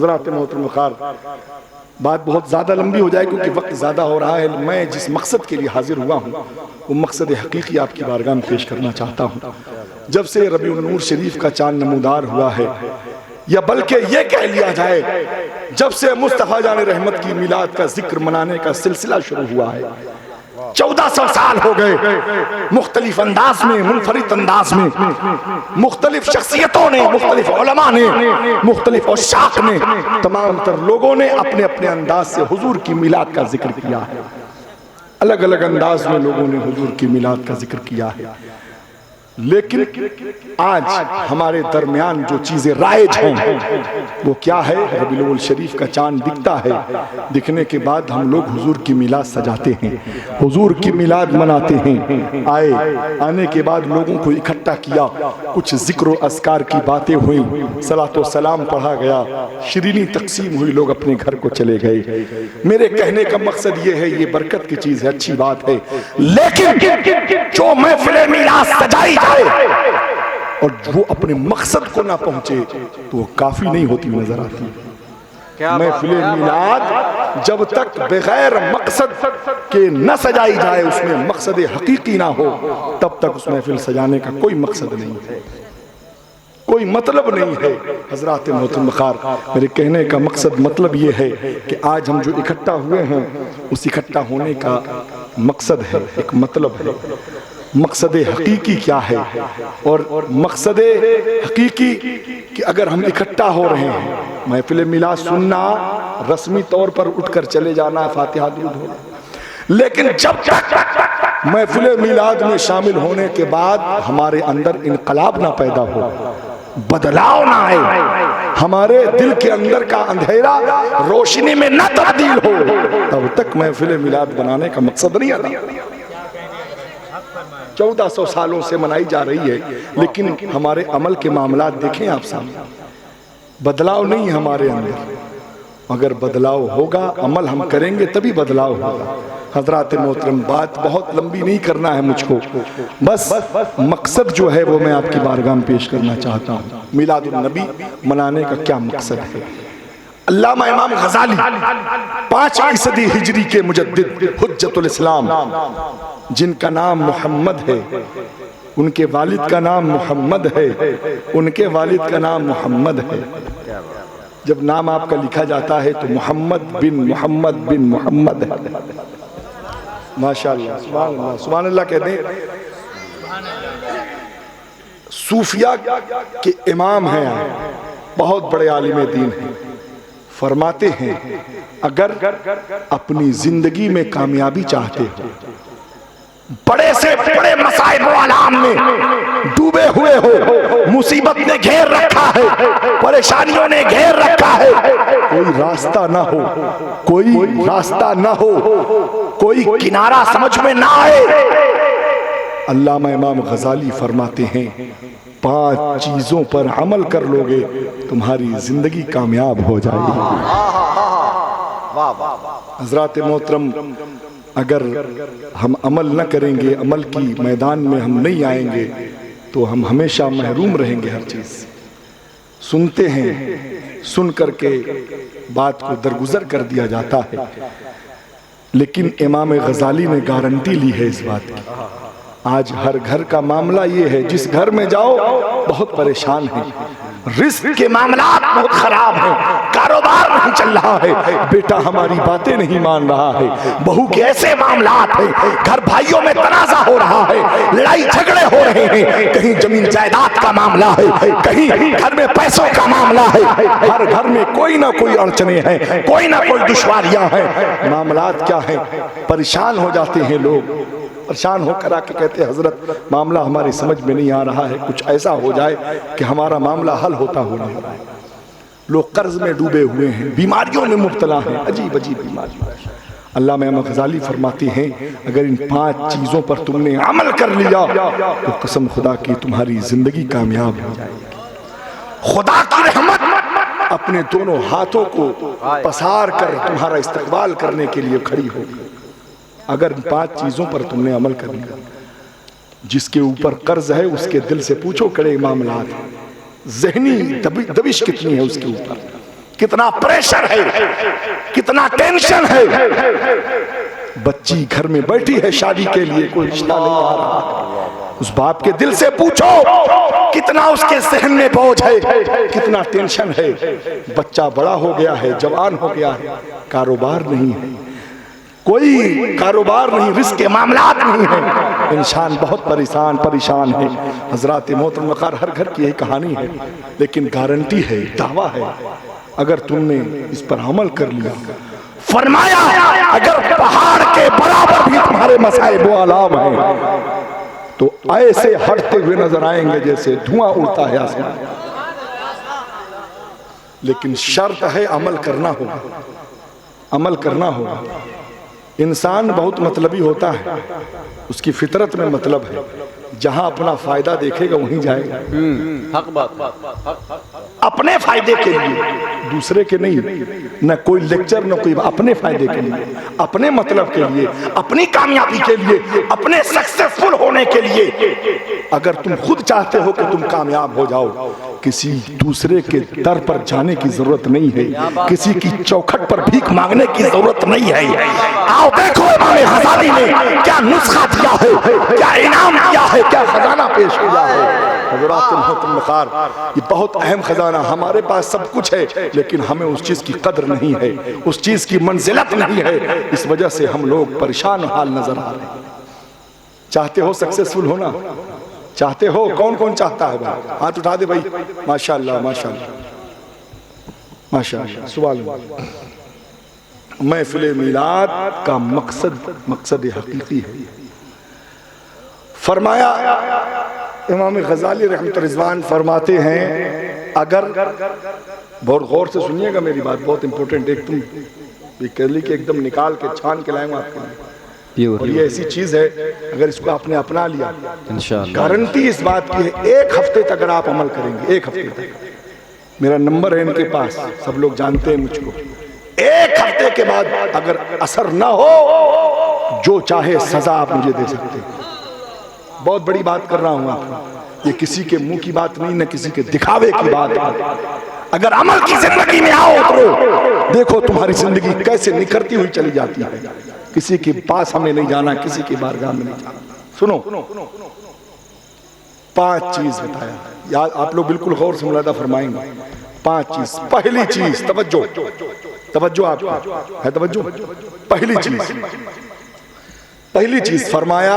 हज़रात मोहतरम ख़ार, बात बहुत ज़्यादा लंबी हो जाए क्योंकि वक्त ज़्यादा हो रहा है। मैं जिस मकसद के लिए हाजिर हुआ हूँ वो मकसद हकीकी आपकी बारगाह में पेश करना चाहता हूँ। जब से रबीउल नूर शरीफ का चांद नमूदार हुआ है, या बल्कि ये कह लिया जाए जब से मुस्तफ़ा जान रहमत की मिलाद का जिक्र मनाने का सिलसिला शुरू हुआ है, 1400 साल हो गए। मुख्तलिफ अंदाज में, मुनफरिद अंदाज में, मुख्तलिफ शख्सियतों ने, मुख्तलिफ उलमा ने, मुख्तलिफ औशाक ने, तमाम तर लोगों ने अपने अपने अंदाज से हुजूर की मिलाद का जिक्र किया है। अलग अलग अंदाज में लोगों ने हुजूर की मिलाद का जिक्र किया है। लेकिन आज हमारे दरमियान जो चीजें राइज हैं वो क्या है? रबीउल शरीफ का चांद दिखता है, दिखने के बाद हम लोग हुजूर की मिलाद सजाते हैं, हुजूर की मिलाद मनाते हैं। आने के बाद लोगों को इकट्ठा किया, कुछ जिक्र अस्कार की बातें हुई, सलातो सलाम पढ़ा गया, शिरीनी तकसीम हुई, लोग अपने घर को चले गए। मेरे कहने का मकसद ये है, ये बरकत की चीज है, अच्छी बात है, लेकिन जो महफिल मिलाद सजाई और वो अपने मकसद को ना पहुंचे तो वो काफी नहीं होती नजर आती। महफिल मिलाद जब तक बगैर मकसद के न सजाई जाए, उसमें मकसद हकीकी ना हो, तब तक उस महफिल सजाने का कोई मकसद नहीं है, कोई मतलब नहीं है। हजरात मोहतरम ख़ार, मेरे कहने का मकसद मतलब ये है कि आज हम जो इकट्ठा हुए हैं उस इकट्ठा होने का मकसद है, एक मतलब है। मकसद हकीकी क्या है? और मकसद हकीकी कि अगर हम इकट्ठा हो रहे हैं, महफिल मिलाद सुनना, रस्मी तौर पर उठकर चले जाना, फातिहा दुरूद होना, लेकिन जब तक महफिल मिलाद में शामिल होने के बाद हमारे अंदर इनकलाब ना पैदा हो, बदलाव ना आए, हमारे दिल के अंदर का अंधेरा रोशनी में न तब्दील हो, तब तक महफिल मिलाद बनाने का मकसद नहीं आता। 1400 सालों से मनाई जा रही है, लेकिन हमारे अमल के मामला देखें आप सामने, बदलाव नहीं है हमारे अंदर। अगर बदलाव होगा, अमल हम करेंगे तभी बदलाव होगा। हजरात मोहतरम, बात बहुत लंबी नहीं करना है मुझको, बस मकसद जो है वो मैं आपकी बारगाह में पेश करना चाहता हूँ। मिलादुन नबी मनाने का क्या मकसद है? अल्लामा इमाम गजाली 5वीं सदी हिजरी के मुजद्दिद हुज्जतुल इस्लाम, जिनका नाम मोहम्मद है, उनके वालिद का नाम मोहम्मद है, उनके वालिद का नाम मोहम्मद है। जब नाम आपका लिखा जाता है तो मोहम्मद बिन मोहम्मद है। माशाअल्लाह, सुभान अल्लाह, सुभान अल्लाह कहते हैं। सूफिया के इमाम हैं, बहुत बड़े आलिम दीन हैं, फरमाते हैं अगर अपनी जिंदगी में कामयाबी चाहते हो, बड़े से बड़े मसाइब आलाम में डूबे हुए हो, मुसीबत ने घेर रखा है, परेशानियों ने घेर रखा है, कोई रास्ता ना हो, कोई रास्ता ना हो, कोई किनारा समझ में ना आए, अल्लामा इमाम गजाली फरमाते हैं 5 चीजों पर अमल कर लोगे तुम्हारी जिंदगी कामयाब हो जाएगी। हजरात मोहतरम, अगर हम अमल न करेंगे, अमल की मैदान में हम नहीं आएंगे, तो हम हमेशा महरूम रहेंगे हर चीज से। सुनते हैं, सुन करके बात को दरगुजर कर दिया जाता है, लेकिन इमाम गजाली ने गारंटी ली है इस बात की। आज हर घर का मामला ये है, जिस घर में जाओ बहुत परेशान है, रिस्क के मामला बहुत खराब है, कारोबार नहीं चल रहा है, बेटा हमारी बातें नहीं मान रहा है, बहू के ऐसे मामला है, घर भाइयों में तनाजा हो रहा है, लड़ाई झगड़े हो रहे हैं, कहीं जमीन जायदाद का मामला है, कहीं घर में पैसों का मामला है, हर घर में कोई ना कोई अड़चने हैं, कोई ना कोई दुश्वारियां हैं। मामलात क्या है? परेशान हो जाते हैं लोग, परेशान होकर आके कहते हैं हजरत मामला हमारी समझ में नहीं आ रहा है, कुछ ऐसा हो जाए कि हमारा मामला हल होता हो रहा है। लोग कर्ज में डूबे हुए हैं, बीमारियों में मुब्तला हैं, अजीब अजीब बीमारियां। अल्लामा इमाम गजाली फरमाते हैं अगर इन 5 चीजों पर तुमने अमल कर लिया तो कसम खुदा की तुम्हारी जिंदगी कामयाब हो जाएगी। खुदा की रहमत अपने दोनों हाथों को पसार कर तुम्हारा इस्तकबाल करने के लिए खड़ी होगी। अगर 5 चीजों पर तुमने अमल कर लिया, जिसके ऊपर कर्ज है उसके दिल से पूछो कड़े मामलात, ज़हनी दबिश कितनी है उसके ऊपर, कितना प्रेशर है, कितना टेंशन है। बच्ची घर में बैठी है शादी के लिए, कोई रिश्ता नहीं आ रहा। उस बाप के दिल से पूछो कितना उसके जहन में बोझ है, कितना टेंशन है। बच्चा बड़ा हो गया है, जवान हो गया है, कारोबार नहीं है, कोई कारोबार नहीं, रिस्क के मामलात नहीं है। इंसान बहुत परेशान है। हजरात मोहतरम वक़ार, हर घर की यही कहानी है, लेकिन गारंटी है, दावा है, अगर तुमने इस पर अमल कर लिया, फरमाया अगर पहाड़ के बराबर भी तुम्हारे मसाइब व आलाम हैं तो ऐसे हटते हुए नजर आएंगे जैसे धुआं उड़ता है आसमान। लेकिन शर्त है अमल करना होगा, अमल करना होगा। इंसान बहुत मतलबी होता है, उसकी फितरत में मतलब है, जहां अपना फायदा देखेगा वहीं जाएगा। हक बात। अपने फायदे के लिए, दूसरे के नहीं, न कोई लेक्चर न कोई, अपने फायदे के लिए, अपने मतलब के लिए, अपनी कामयाबी के लिए, अपने सक्सेसफुल होने के लिए। अगर तुम खुद चाहते हो कि तुम कामयाब हो जाओ, किसी दूसरे के दर पर जाने की जरूरत नहीं है, किसी की चौखट पर भीख मांगने की जरूरत नहीं है। आओ देखो इमाम गज़ाली ने क्या नुस्खा दिया है, क्या इनाम दिया है, क्या खजाना पेश किया है। हज़रात मोहतरम वक़ार, ये बहुत अहम खजाना। हमारे पास सब कुछ है, लेकिन हमें उस चीज की कदर नहीं है, उस चीज की मंजिलत नहीं है। इस वजह से हम लोग परेशान हाल नजर आ रहे हैं। चाहते हो सक्सेसफुल होना? चाहते हो? कौन कौन चाहता है भाई? हाथ उठा दे भाई। माशाअल्लाह माशाअल्लाह माशाअल्लाह। सुभान। महफिल मिलाद का मकसद हकीकी है। फरमाया इमाम गज़ाली रहमतुल्लाह रिज़वान फरमाते हैं, अगर बहुत गौर से सुनिएगा मेरी बात, बहुत इंपॉर्टेंट, एक तुम ये कहली के एकदम निकाल के छान के लाएंगे आपके लिए। और ये ऐसी चीज है, अगर इसको आपने अपना लिया इंशाअल्लाह, गारंटी इस बात की है, एक हफ्ते तक अगर आप अमल करेंगे, एक हफ्ते तक, मेरा नंबर है इनके पास, सब लोग जानते हैं मुझको, एक हफ्ते के बाद अगर असर ना हो, जो चाहे सजा आप मुझे दे सकते हैं। बहुत बड़ी बात कर रहा हूं आपको, ये किसी के मुंह की बात नहीं, न किसी के दिखावे की बात है। अगर अमल की जिंदगी में आओ तो देखो तुम्हारी जिंदगी कैसे निखरती हुई चली जाती है। किसी के पास हमें नहीं जाना, किसी की बारगाह में नहीं जाना। सुनो, 5 चीज बताया, याद आप लोग बिल्कुल गौर से मुलादा फरमाएंगे। 5 चीज। पहली चीज, तवज्जो, तवज्जो, आप है तवज्जो। पहली चीज फरमाया,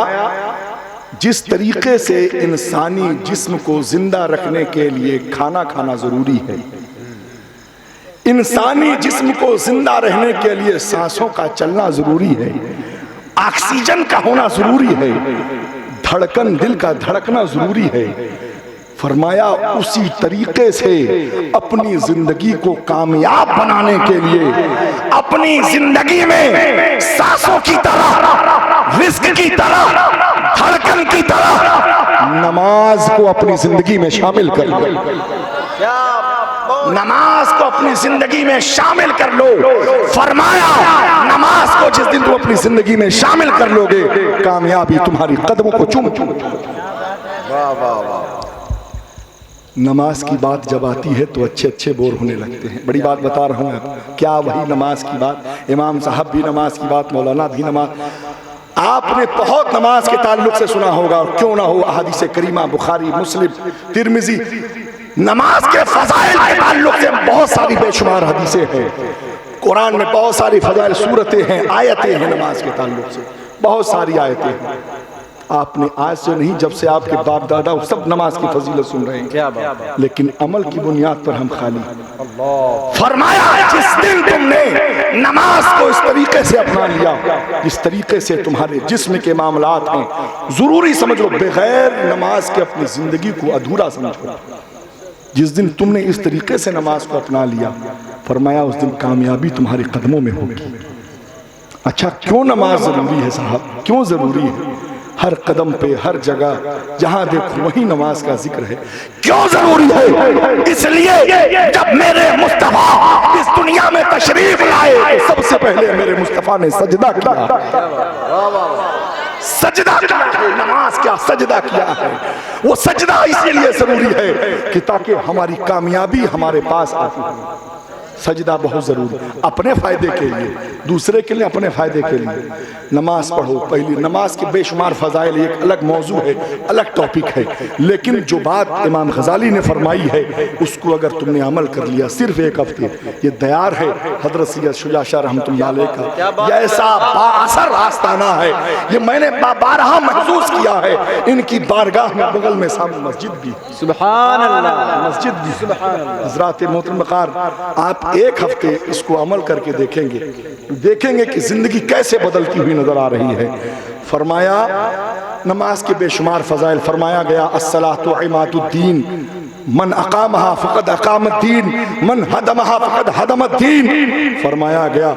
जिस तरीके से इंसानी जिस्म को जिंदा रखने के लिए खाना खाना जरूरी है, इंसानी जिस्म को जिंदा रहने के लिए सांसों का चलना जरूरी है, ऑक्सीजन का होना जरूरी है, धड़कन दिल का धड़कना जरूरी है। फरमाया उसी तरीके से अपनी जिंदगी को कामयाब बनाने के लिए, अपनी जिंदगी में सांसों की तरह, रिस्क की तरह, धड़कन की तरह नमाज को अपनी जिंदगी में शामिल कर लो। नमाज को अपनी जिंदगी में शामिल कर लो। फरमाया नमाज को जिस दिन तुम अपनी जिंदगी में शामिल कर लोगे, कामयाबी तुम्हारी कदमों को चूम चूम। वाह वाह वाह। नमाज की बात जब आती है तो अच्छे अच्छे बोर होने लगते हैं। बड़ी बात बता रहा हूँ आप, क्या वही नमाज की बात, इमाम साहब भी नमाज की बात, मौलाना भी नमाज, आपने बहुत नमाज के ताल्लुक से सुना होगा, और क्यों ना हो, अहादीस करीमा बुखारी, मुस्लिम, तिरमिजी, नमाज के फजाइल के ताल्लुक से बहुत सारी बेशुमार हदीसें हैं। कुरान में बहुत सारी फजाइल सूरतें हैं, आयतें हैं नमाज के ताल्लुक से, बहुत सारी आयतें हैं। आपने आज से नहीं, जब से आपके बाप दादा सब नमाज की फजीलत सुन रहे हैं, लेकिन अमल की बुनियाद पर हम खाली। फरमाया जिस दिन तुमने नमाज को इस तरीके से अपना लिया, जिस तरीके से तुम्हारे जिस्म के मामलात हैं, जरूरी समझ लो, बगैर नमाज के अपनी जिंदगी को अधूरा समझो। जिस दिन तुमने इस तरीके से नमाज को अपना लिया, फरमाया उस दिन कामयाबी तुम्हारे कदमों में होगी। अच्छा, क्यों नमाज जरूरी है साहब, क्यों जरूरी है? हर कदम पे, हर जगह जहां देखो वही नमाज का जिक्र है। क्यों जरूरी है? इसलिए जब मेरे मुस्तफा इस दुनिया में तशरीफ लाए, तो सबसे पहले मेरे मुस्तफा ने सजदा किया। सजदा किया है, नमाज क्या सजदा किया है। वो सजदा इसीलिए जरूरी है कि ताकि हमारी कामयाबी हमारे पास आती है। सजदा बहुत ज़रूरी, अपने फ़ायदे के लिए, दूसरे के लिए, अपने फ़ायदे के लिए। नमाज पढ़ो। पहली नमाज के बेशुमार फ़ज़ाइल, एक अलग मौजू है, अलग टॉपिक है, लेकिन जो बात इमाम गज़ाली ने फरमाई है उसको अगर तुमने अमल कर लिया सिर्फ एक हफ्ते, ये तैयार है हज़रत सैयद शुजा शाह रहमतुल्लाह अलैह का। ये ऐसा बाअसर आस्ताना है, ये मैंने बारहा महसूस किया है। इनकी बारगाह में बगल में सामने मस्जिद भी, सुभान अल्लाह, मस्जिद भी। हज़रात मोहतरम वक़ार, आप एक हफ्ते इसको अमल करके देखेंगे कि ज़िंदगी कैसे बदलती हुई नज़र आ रही है। फरमाया नमाज के बेशुमार फ़ज़ाइल, फरमाया गया अस्सलातु इमादुद्दीन, मन अकामहा फ़क़द अकामद्दीन, मन हदमहा फ़क़द हदमद्दीन। फरमाया गया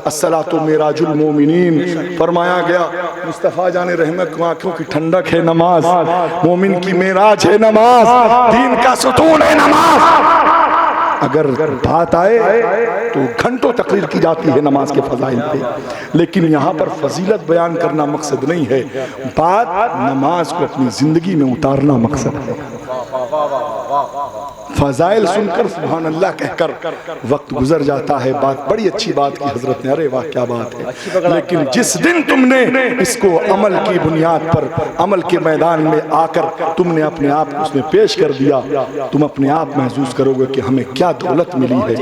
अस्सलातु मिराजुल मोमिनीन। फरमाया गया मुस्तफ़ा जाने रहमत को आँखों की ठंडक है नमाज, मोमिन की मेराज है नमाज, दीन का सुतून है नमाज। अगर बात आए तो घंटों तकरीर की जाती है नमाज के फ़ज़ाइल पे, लेकिन यहाँ पर फजीलत बयान करना मकसद नहीं है, बात नमाज को अपनी ज़िंदगी में उतारना मकसद है। फ़ज़ाइल सुनकर सुभान अल्लाह कहकर वक्त गुजर जाता है। बात बड़ी अच्छी बात की हज़रत ने, अरे वाह क्या बात है, लेकिन जिस दिन तुमने इसको अमल की बुनियाद पर, अमल के मैदान में आकर तुमने अपने आप को उसमें पेश कर दिया, तुम अपने आप महसूस करोगे कि हमें क्या दौलत मिली है,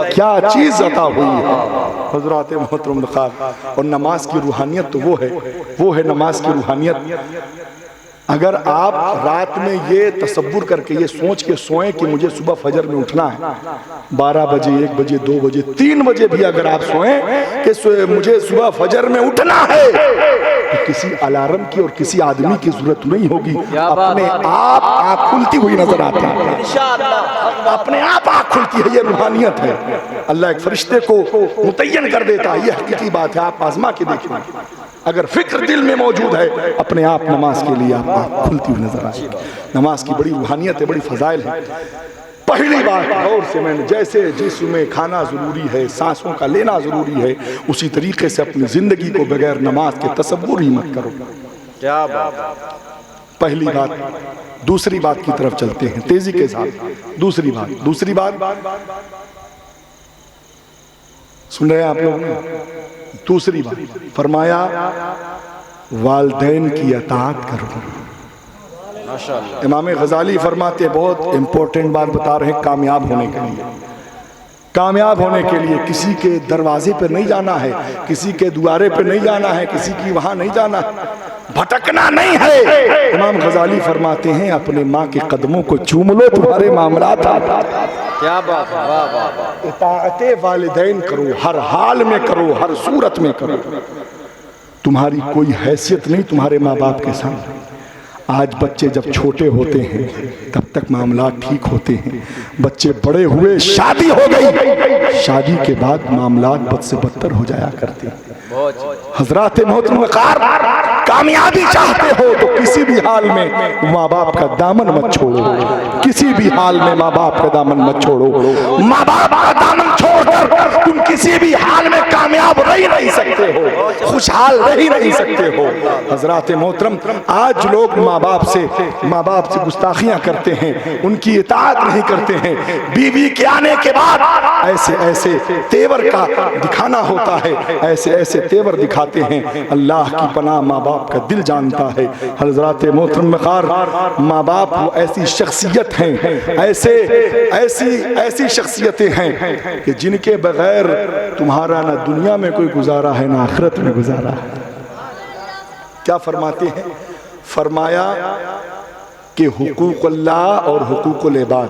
क्या चीज़ अता हुई है। हज़रात मोहतरम ख़ार, और नमाज की रूहानियत तो वो है नमाज की रूहानियत। अगर आप रात में ये तसव्वुर करके ये सोच के सोएं कि मुझे सुबह फजर में उठना है, 12 बजे, 1 बजे, 2 बजे, 3 बजे भी अगर आप सोएं कि मुझे सुबह फजर में उठना है, तो किसी अलार्म की और किसी आदमी की जरूरत नहीं होगी, अपने आप आँख खुलती हुई नजर आती है, अपने आप आँख खुलती है। ये रूहानियत है, अल्लाह एक फरिश्ते को मुतय्यन कर देता है। ये हकीकी बात है, आप आजमा के देखिए। अगर फिक्र दिल में मौजूद है, अपने आप नमाज के लिए आप आँख खुलती हुई नजर आएगी। नमाज की बड़ी रूहानियत है, बड़ी फजाइल है। पहली बात और से मैंने, जैसे जिस्म में खाना ज़रूरी है, सांसों का लेना ज़रूरी है, उसी तरीके से अपनी ज़िंदगी को बगैर नमाज के तसव्वुर ही मत करो। क्या बात, पहली बात। दूसरी बात की तरफ चलते हैं तेजी के साथ। दूसरी बात सुन रहे हैं आप लोग? दूसरी बात फरमाया वालिदैन की अताअत करो। इमाम गज़ाली फरमाते, बहुत इंपॉर्टेंट बात बता रहे हैं, कामयाब होने के लिए किसी के दरवाजे पे नहीं जाना है, किसी के द्वारे पे नहीं जाना है, किसी की वहां नहीं जाना, भटकना नहीं है। इमाम गज़ाली फरमाते हैं अपने माँ के कदमों को चूम लो, तुम्हारे मामलात क्या बात, वाह वाह। इताअते वालिदैन करो, हर हाल में करो, हर सूरत में करो। तुम्हारी कोई हैसियत नहीं तुम्हारे माँ बाप के सामने। आज बच्चे जब छोटे होते हैं तब तक मामला ठीक होते हैं, बच्चे बड़े हुए, शादी हो गई, शादी के बाद मामला बद से बदतर हो जाया करते हैं। हज़रात मोहतरम वक़ार, कामयाबी चाहते हो तो किसी भी हाल में माँ बाप का दामन मत छोड़ो, किसी भी हाल में माँ बाप का दामन मत छोड़ो। माँ बाप का दामन छोड़कर तुम किसी भी हाल में कामयाब रह ही नहीं सकते हो, खुशहाल रह ही नहीं सकते हो। हज़रात मोहतरम, आज लोग माँ बाप से गुस्ताखियाँ करते हैं, उनकी इताअत नहीं करते हैं। बीवी के आने के बाद ऐसे तेवर का दिखाना होता है, ऐसे तेवर दिखाते हैं। अल्लाह की पनाह, माँ बाप का दिल जानता है। हज़रात मोहतरम वक़ार, माँ बाप वो ऐसी शख्सियत हैं, ऐसी शख्सियतें हैं कि जिनके बगैर तुम्हारा ना दुनिया में कोई गुजारा है ना आखिरत में गुजारा है। क्या फरमाते हैं? फरमाया कि हुकूकुल्लाह और हुकूकुल इबाद,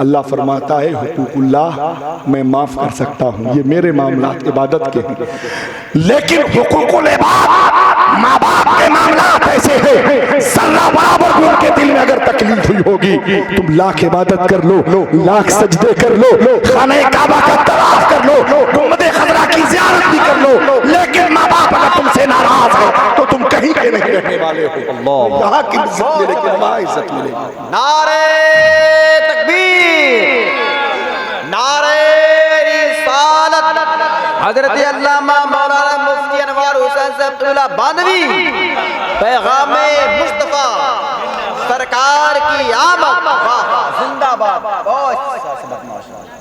अल्लाह फरमाता है हुकूकुल्लाह मैं माफ़ कर सकता हूँ, ये मेरे मामलात इबादत के हैं, लेकिन हुकूकुल इबाद, माँ बाप के मामलात ऐसे हैं, ज़र्रा बराबर भी उनके दिल में अगर तकलीफ हुई होगी, तुम लाख इबादत कर लो, लाख सजदे कर लो, खाने काबा का तवाफ कर लो, गुंबद खज़रा की ज़ियारत भी कर लो, लेकिन माँ बाप अगर तुमसे नाराज है तो तुम कहीं के नहीं रहने वाले हो। यहाँ की इज्जत मिलेगी, वहाँ इज्जत मिलेगी। नारे तकबीर, नारे रिसालत। हज़रत अल्लामा मौलाना मुफ्ती अनवार हुसैन साहब अब्दुल्ला बानवी पैगाम मुस्तफ़ा सरकार की आमद। जिंदाबाद।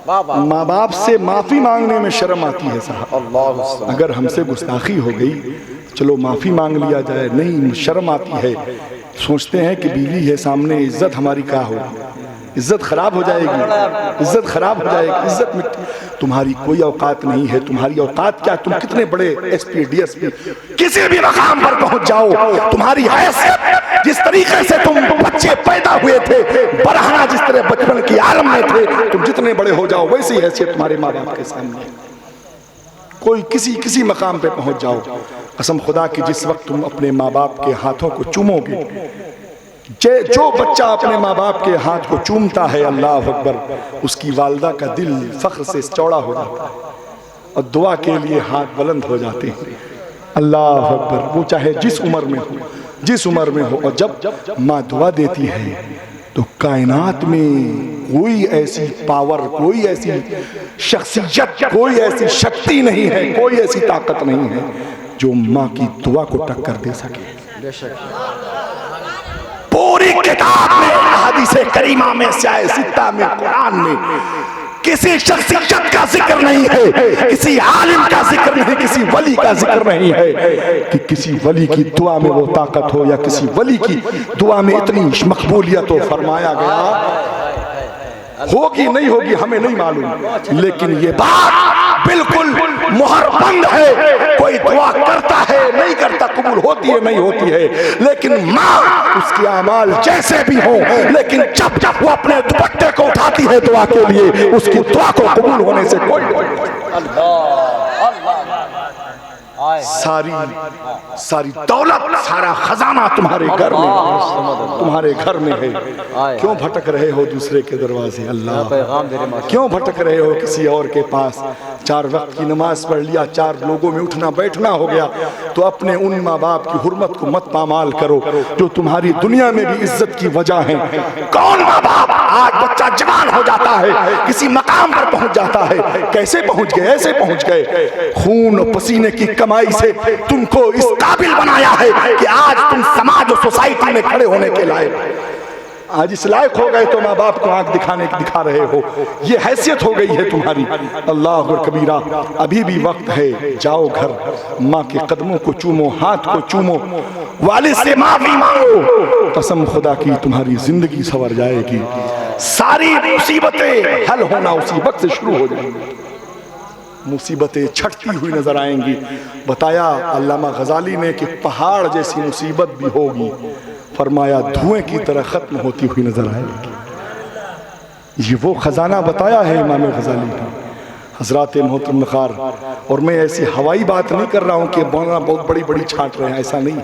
वाह वाह। माँ बाप से माफी मांगने में शर्म आती है साहब। अल्लाह। अगर हमसे गुस्ताखी हो गई चलो माफी मांग लिया जाए, नहीं शर्म आती है। सोचते हैं कि बीवी है सामने, इज्जत हमारी क्या होगी, इज्जत खराब हो जाएगी, इज्जत खराब हो जाएगी, इज्जत में तुम्हारी कोई औकात नहीं है। तुम्हारी औकात क्या, तुम कितने बड़े एसपी डीएसपी किसी भी मकाम पर पहुंच जाओ, तुम्हारी हैसियत जिस तरीके से तुम बच्चे पैदा हुए थे, बरहना जिस तरह बचपन की आलम में थे, तुम जितने बड़े हो जाओ वैसी हैसियत तुम्हारे माँ बाप के सामने। कोई किसी मकाम पे पहुंच जाओ, कसम खुदा की जिस वक्त तुम अपने माँ बाप के हाथों को चूमोगे, जो बच्चा अपने माँ बाप के हाथ को चूमता है, अल्लाह अकबर, उसकी वालदा का दिल फख्र से चौड़ा हो जाता है और दुआ के लिए हाथ बुलंद हो जाते हैं। अल्लाह अकबर। वो चाहे जिस उम्र में हो, जिस उम्र में हो, और जब माँ दुआ देती है तो कायनात में कोई ऐसी पावर, कोई ऐसी शख्सियत, कोई ऐसी शक्ति नहीं है, कोई ऐसी ताकत नहीं है जो माँ की दुआ को टक्कर दे सके। पूरी किताब में, हदीस करीमा में, स्याह सित्ता में, कुरान में किसी शख्सियत का जिक्र नहीं है, किसी आलिम का जिक्र नहीं, किसी वली का जिक्र नहीं है कि किसी वली की दुआ में वो ताकत हो या किसी वली की दुआ में इतनी मकबूलियत हो। फरमाया गया होगी नहीं होगी हमें नहीं मालूम, लेकिन ये बात बिल्कुल मुहर बंद है। कोई दुआ करता है नहीं करता, कबूल होती है नहीं होती है, लेकिन माँ उसके अमाल जैसे भी हो, लेकिन जब वो अपने दुपट्टे को उठाती है दुआ के लिए, उसकी दुआ को कबूल होने से कोई सारी दौलत, सारा खजाना तुम्हारे घर में, तुम्हारे घर में है। क्यों भटक रहे हो दूसरे के दरवाजे? अल्लाह, क्यों भटक रहे हो किसी और के पास? 4 वक्त की नमाज पढ़ लिया, 4 लोगों में उठना बैठना हो गया, तो अपने उन माँ बाप की हुर्मत को मत पामाल करो जो तुम्हारी दुनिया में भी इज्जत की वजह है। कौन माँ बाप आज बच्चा जवान हो जाता है, किसी मकाम पर पहुंच जाता है, कैसे पहुंच गए, ऐसे पहुंच गए, खून और पसीने की कमाई से तुमको इस काबिल बनाया है कि आज तुम समाज और सोसाइटी में खड़े होने के लायक, आज इस लायक हो गए तो माँ बाप को आंख दिखा रहे हो। ये हैसियत हो गई है तुम्हारी। अल्लाह अकबर कबीरा। अभी भी वक्त है, जाओ घर, माँ के कदमों को चूमो, हाथ को चूमो, वालिद से माफी मांगो, कसम खुदा की तुम्हारी जिंदगी संवर जाएगी। सारी मुसीबतें हल होना उसी वक्त से शुरू हो जाएंगी। मुसीबतें छटती हुई नजर आएंगी। बताया अल्लामा गजाली ने कि पहाड़ जैसी मुसीबत भी होगी, फरमाया धुएं की तरह खत्म होती हुई नजर आएगी। ये वो खजाना बताया है इमाम गजाली ने, हजरात मोहतरम खार। और मैं ऐसी हवाई बात नहीं कर रहा हूँ कि मौलाना बहुत बड़ी बड़ी छांट रहे हैं, ऐसा नहीं।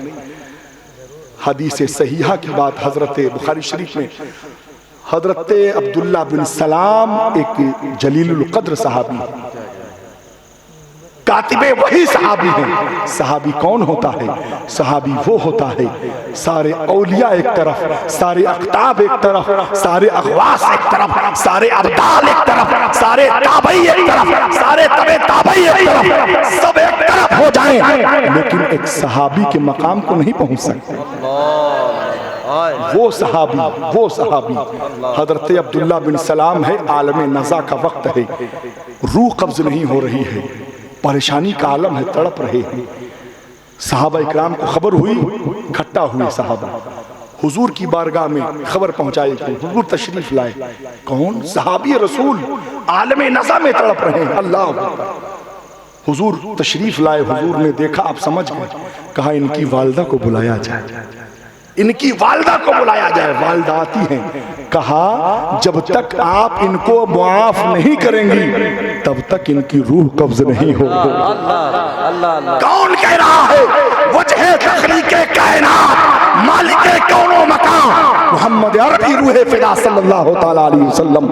हदीस सहीहा की बात, हजरत बुखारी शरीफ में हजरत अब्दुल्ला बिन सलाम एक जलीलुल कद्र सहाबी, कातिबे वही सहाबी हैं। सहाबी कौन होता है? सहाबी वो होता है, सारे औलिया एक तरफ, सारे अख्ताब एक तरफ, सारे अखवास एक तरफ, सारे अब्दाल एक तरफ, सारे ताबई एक तरफ, सारे तबे ताबई एक तरफ, सब एक तरफ हो जाएं, लेकिन एक सहाबी के मकाम को नहीं पहुंच सकते। वो सहाबी हजरत अब्दुल्ला बिन सलाम है। आलम नज़ा का वक्त है, रूह कब्ज नहीं हो रही है, परेशानी का आलम है, तड़प रहे हैं। सहाबा इकराम को खबर हुई, इकट्ठा हुए सहाबा, हुजूर की बारगाह में खबर पहुंचाई कि हुजूर तशरीफ लाए। कौन? सहाबी रसूल, आलम नज़ा में तड़प रहे हैं। अल्लाह, हुजूर तशरीफ लाए। हुजूर ने देखा, आप समझ गए, कहा इनकी वालदा को बुलाया जाए, इनकी वालदा को बुलाया जाए। वालदा आती हैं। कहा जब तक आप इनको मुआफ नहीं करेंगी तब तक इनकी रूह कब्ज नहीं हो। कौन कह रहा है? वजह तखलीके कायनात, मालिके कौनो मकान, मोहम्मद अरबी रूहे फिदा सल्लल्लाहु तआला अलैहि वसल्लम,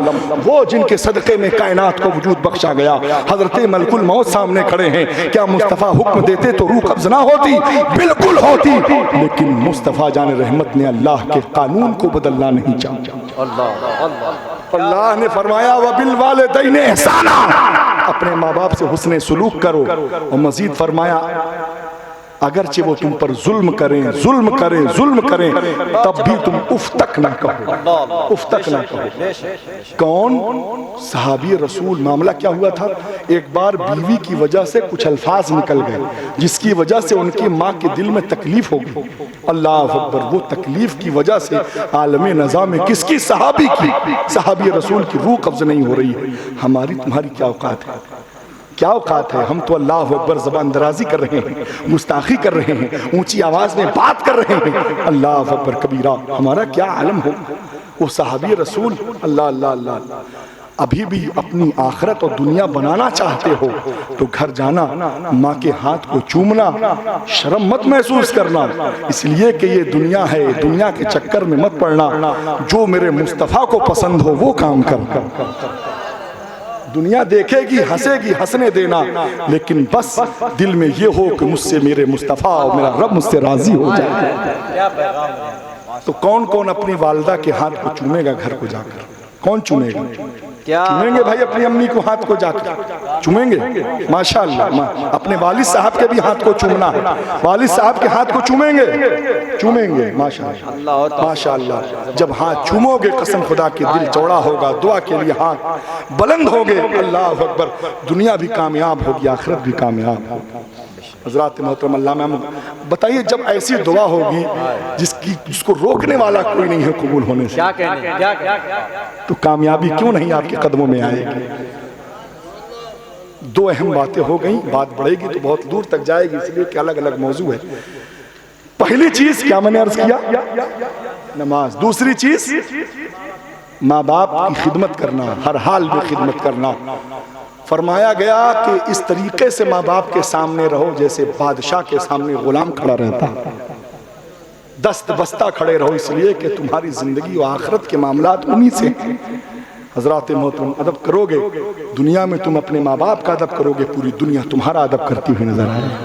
वो जिनके सदक़े में कायनात को वजूद बख्शा गया। हजरत मलकुल मौत सामने खड़े हैं। क्या मुस्तफ़ा हुक्म देते तो रूह कब्ज ना होती? बिल्कुल होती, लेकिन मुस्तफ़ा जान रहमत ने अल्लाह के कानून को बदलना नहीं चाहा। अल्लाह ने फरमाया वबिल वालिदैन एहसाना, अपने माँ बाप से हुस्ने सुलूक करो। और मजीद फरमाया अगरचे वो तुम पर जुल्म करें, जुल्म करें, जुल्म करें, तब भी तुम उफ तक ना कहो, उफ तक ना कहो। कौन? सहाबी रसूल। मामला क्या हुआ था? एक बार बीवी की वजह से कुछ अल्फाज निकल गए जिसकी वजह से उनकी माँ के दिल में तकलीफ हो गई। अल्लाह अकबर। वो तकलीफ की वजह से आलमे नज़ा में किसकी? सहाबी की, सहाबी रसूल की रूह कब्ज़ नहीं हो रही है। हमारी तुम्हारी क्या औकात है? क्या औकात है? हम तो अल्लाह अकबर ज़बान दराजी कर रहे हैं, गुस्ताखी कर रहे हैं, ऊंची आवाज में बात कर रहे हैं। अल्लाह अकबर कबीरा। हमारा क्या आलम हो? वो सहाबी रसूल। अल्लाह अल्लाह अल्लाह। अभी भी अपनी आखिरत और दुनिया बनाना चाहते हो तो घर जाना, माँ के हाथ को चूमना, शर्म मत महसूस करना, इसलिए कि ये दुनिया है, दुनिया के चक्कर में मत पड़ना। जो मेरे मुस्तफ़ा को पसंद हो वो काम कर। दुनिया देखेगी, हंसेगी, हंसने देना, लेकिन बस दिल में ये हो कि मुझसे मेरे मुस्तफ़ा और मेरा रब मुझसे राजी हो जाए। तो कौन कौन अपनी वालदा के हाथ को चूमेगा घर को जाकर? कौन चूमेगा? चूमेंगे भाई अपनी अम्मी को हाथ को जाकर चूमेंगे? माशाअल्लाह। अपने वालिद साहब के भी हाथ को चूमना है, वालिद साहब के हाथ को चूमेंगे, चूमेंगे। माशाअल्लाह माशाअल्लाह। जब हाथ चूमोगे कसम खुदा के दिल चौड़ा होगा, दुआ के लिए हाथ बुलंद होगे। अल्लाह अकबर। दुनिया भी कामयाब होगी, आखिरत भी कामयाब होगी। हज़रात मोहतरम अल्लाह मैम बताइए, जब ऐसी दुआ होगी जिसको रोकने वाला कोई नहीं है कबूल होने से, तो कामयाबी क्यों नहीं आपके कदमों में आएगी? दो अहम बातें हो गई, बात बढ़ेगी तो बहुत दूर तक जाएगी, इसलिए कि अलग अलग मौजू है। पहली चीज क्या मैंने अर्ज किया? नमाज। दूसरी चीज माँ बाप की खिदमत करना, हर हाल में खिदमत करना। फरमाया गया कि इस तरीके से माँ बाप के सामने रहो जैसे बादशाह के सामने गुलाम खड़ा रहता, दस्त बस्ता खड़े रहो, इसलिए कि तुम्हारी जिंदगी और आखिरत के मामलात उन्हीं से हैं। हजरात मोहतरम, अदब करोगे दुनिया में, तुम अपने माँ बाप का अदब करोगे, पूरी दुनिया तुम्हारा अदब करती हुई नजर आएगी,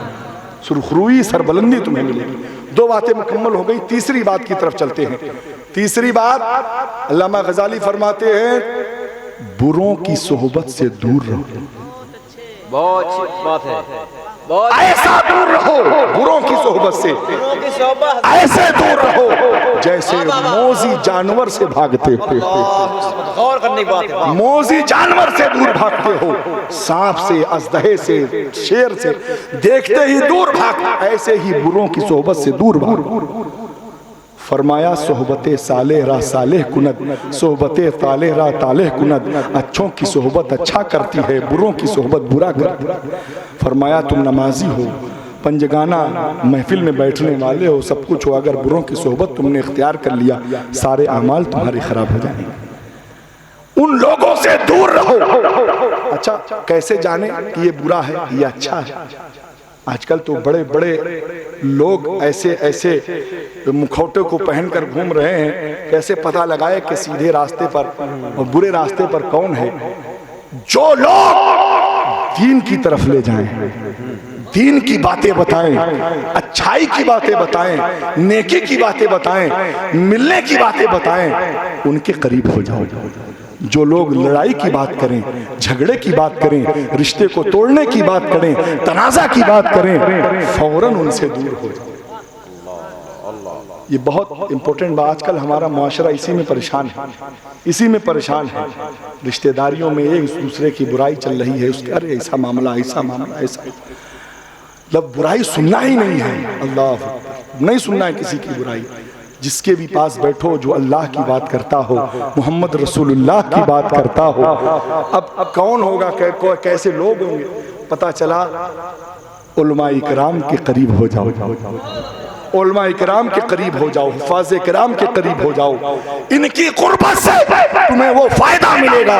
सुरखरुई सरबुलंदी तुम्हें मिलेगी। दो बातें मुकम्मल हो गई, तीसरी बात की तरफ चलते हैं। तीसरी बात अल्लामा गजाली फरमाते हैं, बुरों की सोहबत से दूर रहो। बहुत अच्छी बात है। बहुत ऐसा दूर रहो बुरों की सोहबत से, ऐसे दूर रहो जैसे मोजी जानवर से भागते हो। गौर करने की बात है। मोजी जानवर से दूर भागते हो, सांप से, अजदहे से, शेर से देखते ही दूर भाग, ऐसे ही बुरों की सोहबत से दूर भागो। फरमाया सोहबते सालेह रा सालेह कुनद, सोहबते तालेह रा तालेह कुनद। अच्छों की सोहबत अच्छा करती है, बुरों की सोहबत बुरा करती है। फरमाया तुम नमाजी हो, पंजगाना महफिल में बैठने वाले हो, सब कुछ हो, अगर बुरों की सोहबत तुमने इख्तियार कर लिया, सारे अमाल तुम्हारे खराब हो जाएंगे। उन लोगों से दूर रहो। अच्छा, कैसे जाने कि ये बुरा है, ये अच्छा है? आजकल तो बड़े बड़े लोग ऐसे ऐसे मुखौटे को पहनकर घूम रहे हैं, कैसे पता लगाए कि सीधे रास्ते पर और बुरे रास्ते पर कौन है? जो लोग दीन की तरफ ले जाएं, दीन की बातें बताएं, अच्छाई की बातें बताएं, नेकी की बातें बताएं, मिलने की बातें बताएं, उनके करीब हो जाओ। जो लोग लड़ाई की बात करें, झगड़े की बात करें, रिश्ते को तोड़ने की बात करें, तनाज़ा की बात करें, फौरन उनसे दूर हो जाओ। ये बहुत इंपॉर्टेंट बात। आजकल हमारा मुआशरा इसी में परेशान है, इसी में परेशान है। रिश्तेदारियों में एक दूसरे की बुराई चल रही है, उसके अरे ऐसा मामला, ऐसा मामला, ऐसा, मतलब बुराई सुनना ही नहीं है। अल्लाह, नहीं सुनना है किसी की बुराई। जिसके भी पास बैठो जो अल्लाह की बात करता हो, मोहम्मद रसूलुल्लाह की बात करता हो। अब कौन होगा, कैसे लोग होंगे? पता चला उलमा इकराम के करीब हो जाओ, उलमा इकराम के करीब हो जाओ, हुफ़ाज़ इकराम के करीब हो जाओ। इनकी कुर्बत से तुम्हें वो फायदा मिलेगा,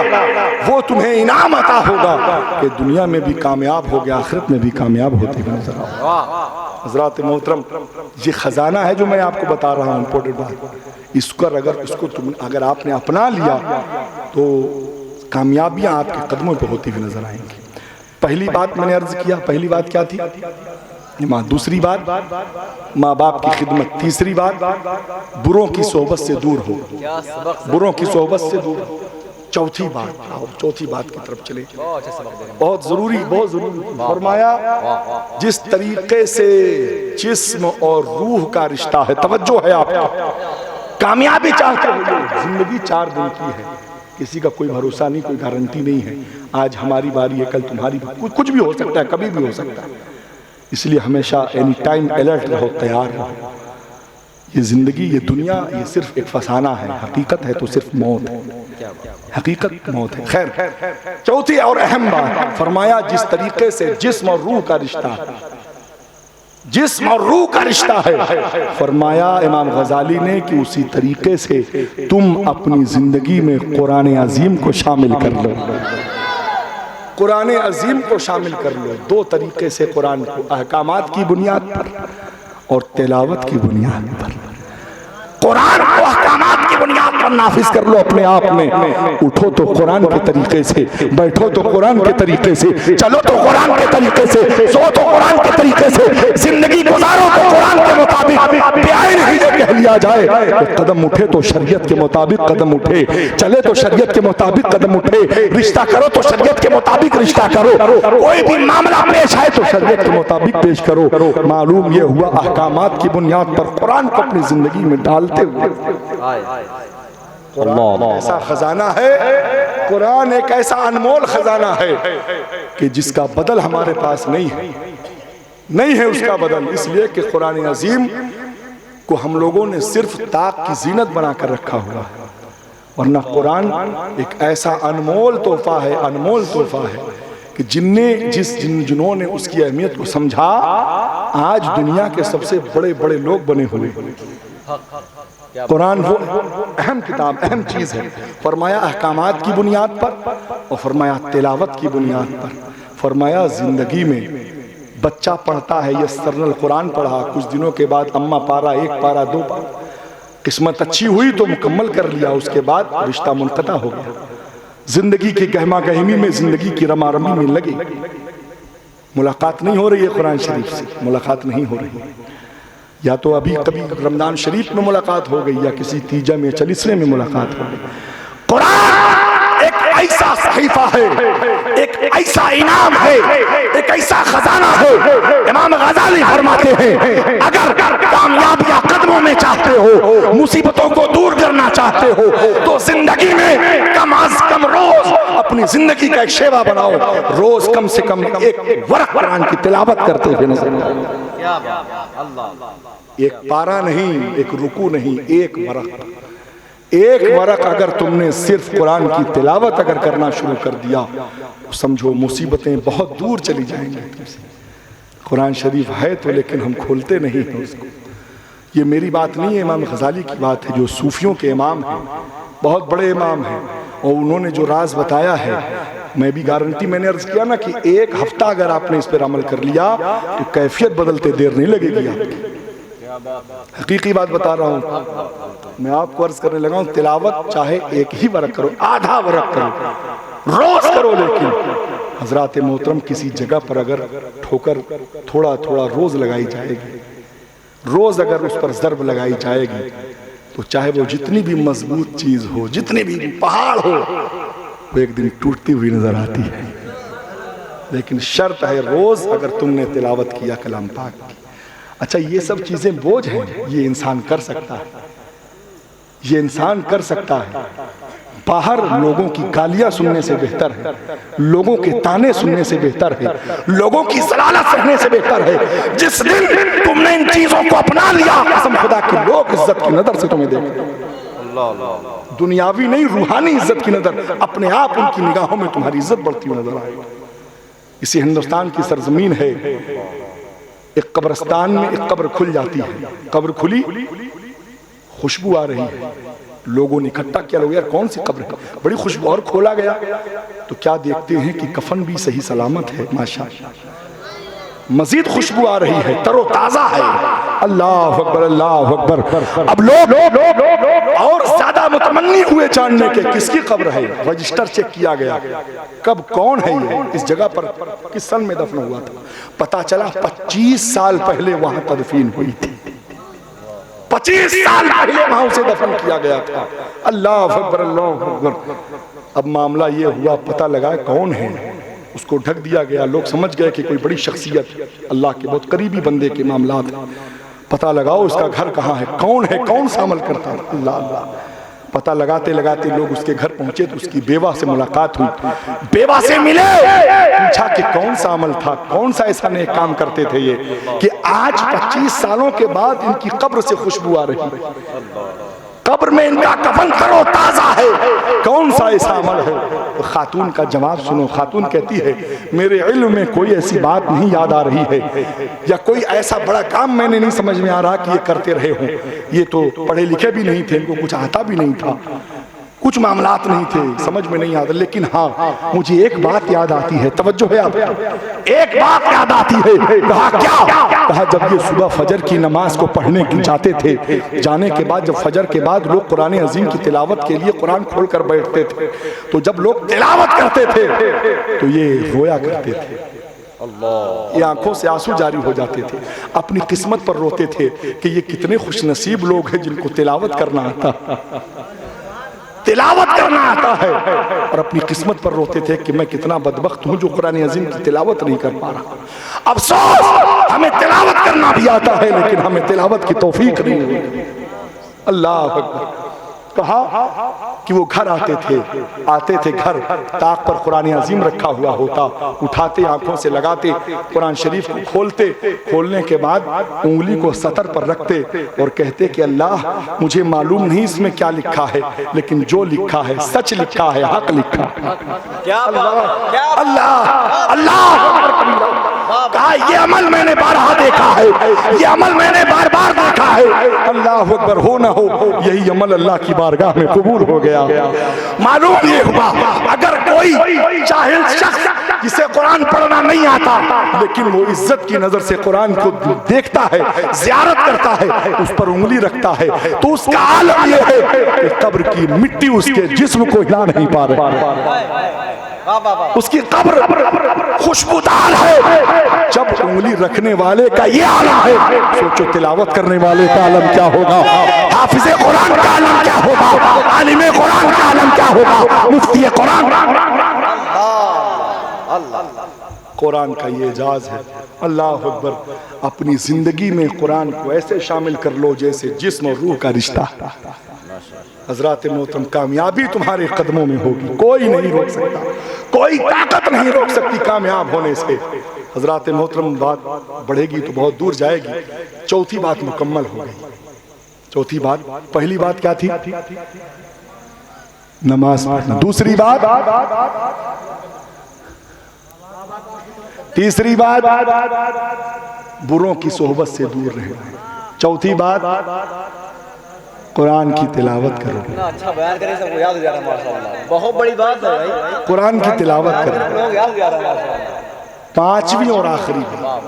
वो तुम्हें इनाम अता होगा कि दुनिया में भी कामयाब हो गया, आखिरत में भी कामयाब होते हुए नजर आओ। हज़रात मोहतरम, ये खजाना है जो मैं आपको बता रहा हूँ, इम्पोर्टेंट बात। अगर आपने अपना लिया तो कामयाबियां आपके कदमों पे होती हुई नजर आएंगी। पहली बात मैंने अर्ज किया, पहली बात क्या थी? माँ। दूसरी बात माँ बाप की खिदमत। तीसरी बात बुरों की सोहबत से दूर हो, बुरों की सोहबत से दूर हो। चौथी बात, आओ चौथी बात की तरफ चले। बहुत अच्छे सबक दे रहे हैं। बहुत जरूरी, बहुत जरूरी। फरमाया जिस तरीके से जिस्म और रूह का रिश्ता है, तवज्जो है आपका, कामयाबी चाहते हो, जिंदगी 4 दिन की है, किसी का कोई भरोसा नहीं, कोई गारंटी नहीं है। आज हमारी बारी है, कल तुम्हारी, कुछ भी हो सकता है, कभी भी हो सकता है। इसलिए हमेशा एनी टाइम अलर्ट रहो, तैयार रहो। ये जिंदगी, ये दुनिया, ये सिर्फ एक फसाना है, हकीकत है तो सिर्फ मौत है, हकीकत मौत है। खैर, चौथी और अहम बात फरमाया जिस तरीके से जिस्म और रूह का रिश्ता है, जिस्म और रूह का रिश्ता है, फरमाया इमाम गजाली ने कि उसी तरीके से तुम अपनी जिंदगी में कुरान अजीम को शामिल कर लो, कुरान अजीम को शामिल कर लो। 2 तरीके से कुरान को, अहकामात की बुनियाद पर और तिलावत की बुनियाद पर। कुरान को अहकामात की बुनियाद पर नाफिज कर लो अपने आप में। उठो तो कुरान के तरीके से, बैठो तो कुरान के तरीके से, चलो तो कुरान के तरीके से, सो तो कुरान के तरीके से, जिंदगी गुजारो तो कुरान के मुताबिक। प्यारे नहीं जो कह लिया जाए तो कदम उठे तो शरीयत के मुताबिक कदम उठे, चले तो शरीयत के मुताबिक कदम उठे, रिश्ता करो तो शरीयत के मुताबिक रिश्ता करो, कोई भी मामला पेश आए तो शरीयत के मुताबिक पेश करो। मालूम ये हुआ अहकामात की बुनियाद पर कुरान को अपनी जिंदगी में डालते हुए। कुरान ऐसा खजाना है, कुरान एक ऐसा अनमोल खजाना है कि जिसका बदल हमारे पास नहीं है, नहीं है उसका बदल। इसलिए कि कुरान अजीम को हम लोगों ने सिर्फ ताक की जीनत बनाकर रखा हुआ है, वरना कुरान एक ऐसा अनमोल तोहफा है, अनमोल तोहफा है कि जिन्होंने उसकी अहमियत को समझा, आज दुनिया के सबसे बड़े बड़े लोग बने हुए। कुरान वो अहम किताब, अहम चीज़ है। फरमाया अहकामात की बुनियाद पर और फरमाया तिलावत की बुनियाद पर। फरमाया ज़िंदगी में बच्चा पढ़ता है, यस्सरनल कुरान पढ़ा, कुछ दिनों के बाद अम्मा पारा, 1 पारा, 2 पारा, किस्मत अच्छी हुई तो मुकम्मल कर लिया, उसके बाद रिश्ता मुनक़ता हो गया। ज़िंदगी की गहमा गहमी में, ज़िंदगी की रमा रमी में लगी, मुलाकात नहीं हो रही है कुरान शरीफ से, मुलाकात नहीं हो रही है। या तो अभी कभी रमजान शरीफ में मुलाकात हो गई, या किसी तीजा में, चलिसने में मुलाकात हो गई। कुरान एक ऐसा सहीफा है, एक ऐसा इनाम है, एक ऐसा खजाना है। इमाम गजाली फरमाते हैं अगर कामयाबियां कदमों में चाहते हो, मुसीबतों को दूर करना चाहते हो, तो जिंदगी में कम अज कम रोज अपनी जिंदगी का एक शेवा बनाओ, रोज कम से कम 1 वरक़ कुरान की तिलावत करते हुए नजर आओ। एक पारा नहीं, एक रुकू नहीं, 1 वरक़, 1 वरक़ अगर तुमने सिर्फ कुरान की तिलावत अगर करना शुरू कर दिया, तो समझो मुसीबतें बहुत दूर चली जाएंगी तुमसे। कुरान शरीफ है तो, लेकिन हम खोलते नहीं हैं उसको। ये मेरी बात नहीं है, इमाम गजाली की बात है, जो सूफियों के इमाम हैं, बहुत बड़े इमाम हैं, और उन्होंने जो राज बताया है, मैं भी गारंटी, मैंने अर्ज किया ना कि 1 हफ्ता अगर आपने इस पर अमल कर लिया तो कैफियत बदलते देर नहीं लगेगी आपकी। हकीकी बात बता रहा हूँ, मैं आपको अर्ज करने लगा हूँ, तिलावत चाहे 1 ही वरक़ करो, आधा वरक़ करो, रोज करो, लेकिन हजरात मोहतरम किसी जगह पर अगर ठोकर थोड़ा थोड़ा रोज लगाई जाएगी, रोज अगर उस पर ज़र्ब लगाई जाएगी, तो चाहे वो जितनी भी मजबूत चीज हो, जितनी भी पहाड़ हो, वो एक दिन टूटती हुई नजर आती है। लेकिन शर्त है रोज अगर तुमने तिलावत किया कलाम पाक की। अच्छा, ये सब चीजें बोझ हैं, ये इंसान कर सकता है, ये इंसान कर सकता है। बाहर लोगों की गालियां सुनने से बेहतर है, लोगों के ताने सुनने से बेहतर है, लोगों की सलाहत सहने से बेहतर है। जिस दिन तुमने इन चीजों को अपना लिया, कसम खुदा की लोग इज्जत की नजर से तुम्हें देखेंगे, दुनियावी नहीं रूहानी इज्जत की नजर, अपने आप उनकी निगाहों में तुम्हारी इज्जत बढ़ती हुई नजर आएगी। इसी हिंदुस्तान की सरजमीन है, एक कब्रिस्तान में एक कब्र खुल जाती है, कब्र खुली, खुशबू आ रही है, लोगों ने इकट्ठा किया, लोग यार कौन सी कब्र है, बड़ी खुशबू, और खोला गया तो क्या देखते हैं कि कफन भी सही सलामत है, माशाअल्लाह, मजीद खुशबू आ रही है, तरोताजा है। अल्लाह अकबर, अल्लाह अकबर। अब लोग और ज्यादा मुतमन्नी हुए जानने के किसकी कब्र है, रजिस्टर चेक किया गया, कब कौन है ये, इस जगह पर किस सन में दफन हुआ था, पता चला 25 साल पहले वहां तदफीन हुई थी, 25 साल पहले वहां उसे दफन किया गया था। अल्लाह अकबर, अल्लाह अकबर। अब मामला ये हुआ, पता लगा कौन है, उसको ढक दिया गया। लोग समझ गए कि कोई बड़ी शख्सियत, अल्लाह के बहुत करीबी बंदे के मामला थे। पता लगाओ उसका घर कहाँ है, कौन सा अमल करता है। अल्लाह अल्लाह, पता लगाते लगाते लोग उसके घर पहुंचे तो उसकी बेवा से मुलाकात हुई। बेवा से मिले, पूछा कि कौन सा अमल था, कौन सा ऐसा नेक काम करते थे ये कि आज 25 सालों के बाद इनकी कब्र से खुशबू आ रही है, कब्र में इनका कफन तरो ताजा है, कौन सा ऐसा अमल है। तो खातून का जवाब सुनो। खातून कहती है, मेरे इल्म में कोई ऐसी बात नहीं याद आ रही है, या कोई ऐसा बड़ा काम मैंने नहीं समझ में आ रहा कि ये करते रहे हों। ये तो पढ़े लिखे भी नहीं थे, इनको कुछ आता भी नहीं था, कुछ मामलात नहीं थे, समझ में नहीं आता। लेकिन हाँ, मुझे एक बात याद आती है, तवज्जो है आप, एक बात याद आती है। कहा क्या? कहा जब ये सुबह फजर की नमाज को पढ़ने जाते थे, जाने के बाद जब फजर के बाद लोग कुरान अजीम की तिलावत के लिए कुरान खोल कर बैठते थे, तो जब लोग तिलावत करते थे तो ये रोया करते थे, ये आंखों से आंसू जारी हो जाते थे, अपनी किस्मत पर रोते थे कि ये कितने खुशनसीब लोग हैं जिनको तिलावत करना आता, तिलावत करना आता है, और अपनी किस्मत पर रोते थे कि मैं कितना बदबख्त हूं जो कुरान अजीम की तिलावत नहीं कर पा रहा। अफसोस, हमें तिलावत करना भी आता है लेकिन हमें तिलावत की तौफीक नहीं हुई। अल्लाह अकबर। कहा कि वो घर आते थे घर, ताक पर कुरान अजीम रखा हुआ होता, उठाते, आंखों से लगाते, कुरान शरीफ को खोलते, खोलने के बाद उंगली को सतर पर रखते और कहते कि अल्लाह मुझे मालूम नहीं इसमें क्या लिखा है, लेकिन जो लिखा है सच लिखा है, हक लिखा है। क्या अल्लाह अल्लाह। कहा ये अमल मैंने बारहा देखा है, ये अमल मैंने बार बार देखा है। अल्लाह अकबर। हो ना हो यही अमल अल्लाह की बारगाह में कबूल हो गया। मालूम ये हुआ, अगर कोई जाहिल शख्स जिसे कुरान पढ़ना नहीं आता लेकिन वो इज्जत की नजर से कुरान को देखता है, जियारत करता है, उस पर उंगली रखता है, तो उसका आलम ये है कि कब्र की मिट्टी उसके जिस्म को हिला नहीं पा रही, उसकी कब्र खुशबूदार है। जब उंगली रखने वाले का ये आलम है, सोचो तिलावत करने वाले का आलम क्या होगा, हाफिज़े कुरान का आलम क्या होगा, आलिमे कुरान का आलम क्या होगा, मुफ्ती कुरान। कुरान का ये एजाज है। अल्लाह अकबर। अपनी जिंदगी में कुरान को ऐसे शामिल कर लो जैसे जिस्म और रूह का रिश्ता। हजरात मोहतरम, कामयाबी तुम्हारे कदमों में होगी, कोई नहीं रोक सकता, कोई ताकत नहीं रोक सकती कामयाब होने से। हजरात मोहतरम, बात बढ़ेगी तो बहुत दूर जाएगी। चौथी बात मुकम्मल हो गई। चौथी बात, पहली बात क्या थी? नमाज पढ़ना। दूसरी बात, तीसरी बात, बुरों की सोहबत से दूर रहना। चौथी बात, कुरान की तिलावत करो। अच्छा बयान करें, सबको याद हो जा रहा है माशाअल्लाह, बहुत बड़ी बात है भाई। कुरान की तिलावत करो। लोग याद हो जा रहा है माशाअल्लाह। पांचवी और आखिरी बात,